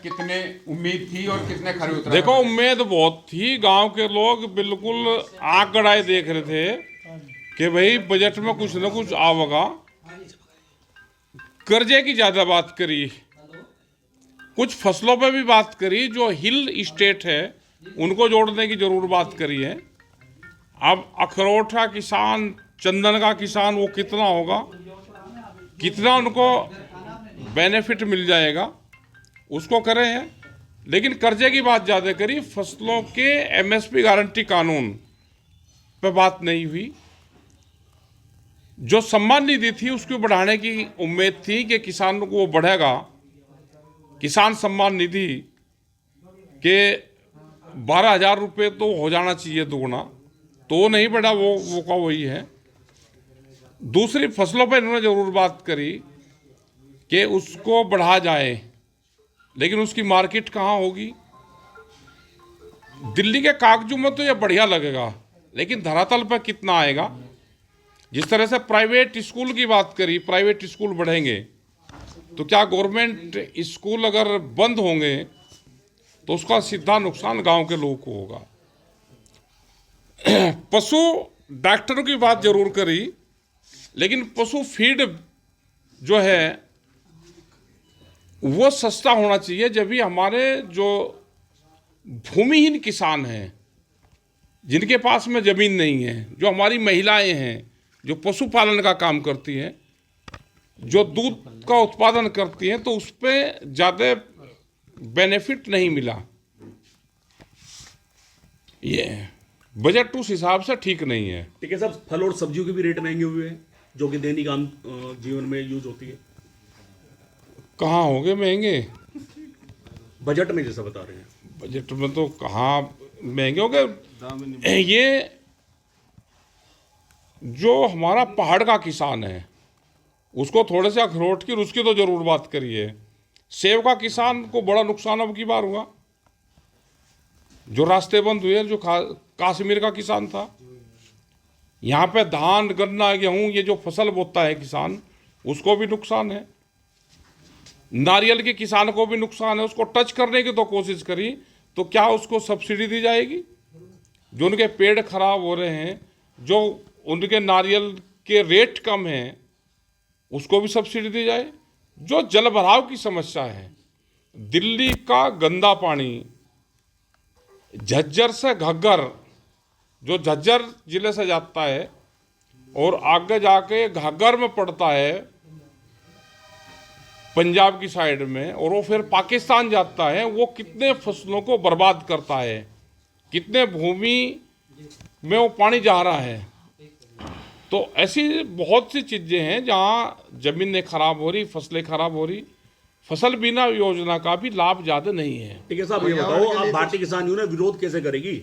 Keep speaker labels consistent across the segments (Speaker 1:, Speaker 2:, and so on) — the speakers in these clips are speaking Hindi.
Speaker 1: कितने उम्मीद थी और कितने खरे उतरे?
Speaker 2: देखो, उम्मीद बहुत थी। गांव के लोग बिल्कुल आंख गड़ाए देख रहे थे कि भाई बजट में कुछ न कुछ आवेगा। कर्जे की ज्यादा बात करी, कुछ फसलों पे भी बात करी, जो हिल स्टेट है उनको जोड़ने की जरूर बात करी है। अब अखरोट का किसान, चंदन का किसान, वो कितना होगा, कितना उनको बेनिफिट मिल जाएगा, उसको करे हैं। लेकिन कर्जे की बात ज़्यादा करी, फसलों के एमएसपी गारंटी कानून पे बात नहीं हुई। जो सम्मान निधि थी उसको बढ़ाने की उम्मीद थी कि किसानों को वो बढ़ेगा। किसान सम्मान निधि के 12,000 रुपये तो हो जाना चाहिए दुगुना, तो वो नहीं बढ़ा, वो का वही है। दूसरी फसलों पर इन्होंने जरूर बात करी कि उसको बढ़ा जाए, लेकिन उसकी मार्केट कहाँ होगी। दिल्ली के कागजों में तो ये बढ़िया लगेगा, लेकिन धरातल पर कितना आएगा। जिस तरह से प्राइवेट स्कूल की बात करी, प्राइवेट स्कूल बढ़ेंगे तो क्या गवर्नमेंट स्कूल अगर बंद होंगे तो उसका सीधा नुकसान गांव के लोगों को होगा। पशु डॉक्टरों की बात जरूर करी, लेकिन पशु फीड जो है वो सस्ता होना चाहिए। जब भी हमारे जो भूमिहीन किसान हैं, जिनके पास में ज़मीन नहीं है, जो हमारी महिलाएं हैं जो पशुपालन का काम करती हैं, जो दूध का उत्पादन करती हैं, तो उस पर ज़्यादा बेनिफिट नहीं मिला। ये बजट उस हिसाब से ठीक नहीं है।
Speaker 3: ठीक है साहब, फल और सब्जियों के भी रेट महंगे हुए हैं जो कि दैनिक आम जीवन में यूज होती है।
Speaker 2: कहाँ होंगे महंगे?
Speaker 3: बजट में जैसा बता रहे हैं।
Speaker 2: बजट में तो कहाँ महंगे होंगे। ये जो हमारा पहाड़ का किसान है उसको थोड़े से अखरोट की, उसकी तो जरूर बात करिए। सेब का किसान को बड़ा नुकसान अब की बार हुआ, जो रास्ते बंद हुए। जो कश्मीर का किसान था, यहाँ पे धान, गन्ना, गेहूँ, ये जो फसल बोता है किसान, उसको भी नुकसान है। नारियल के किसान को भी नुकसान है। उसको टच करने की तो कोशिश करी तो क्या उसको सब्सिडी दी जाएगी? जो उनके पेड़ खराब हो रहे हैं, जो उनके नारियल के रेट कम हैं, उसको भी सब्सिडी दी जाए। जो जल भराव की समस्या है, दिल्ली का गंदा पानी झज्जर से घग्गर, जो झज्जर जिले से जाता है और आगे जाके घग्गर में पड़ता है पंजाब की साइड में, और वो फिर पाकिस्तान जाता है, वो कितने फसलों को बर्बाद करता है, कितने भूमि में वो पानी जा रहा है। तो ऐसी बहुत सी चीज़ें हैं जहाँ ज़मीनें खराब हो रही, फसलें खराब हो रही। फसल बीमा योजना का भी लाभ ज़्यादा नहीं है।
Speaker 3: ठीक है साहब, ये बताओ, आप भारतीय किसान यूनियन विरोध कैसे करेगी?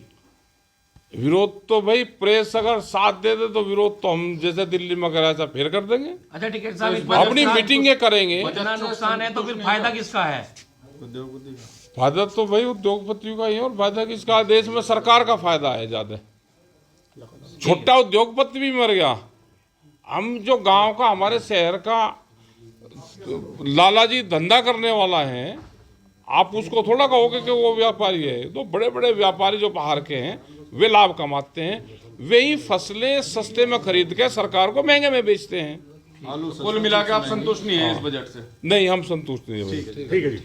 Speaker 2: विरोध तो भाई प्रेस अगर साथ दे दे तो विरोध तो हम जैसे दिल्ली में कराया था फिर कर देंगे।
Speaker 4: अच्छा टिकैत साहब,
Speaker 2: अपनी मीटिंगें करेंगे।
Speaker 4: इतना नुकसान है तो फिर फायदा किसका है?
Speaker 2: फायदा तो भाई उद्योगपतियों का ही है, और फायदा किसका? देश में सरकार का फायदा है ज़्यादा। छोटा उद्योगपति भी मर गया। हम जो गांव का, हमारे शहर का लाला जी धंधा करने वाला है, आप उसको थोड़ा कहोगे कि वो व्यापारी है। तो बड़े बड़े व्यापारी जो बाहर के हैं वे लाभ कमाते हैं, वे ही फसलें सस्ते में खरीद के सरकार को महंगे में बेचते हैं।
Speaker 5: कुल मिला के आप संतुष्ट नहीं है इस बजट से?
Speaker 2: नहीं, हम संतुष्ट नहीं है।
Speaker 3: ठीक है जी।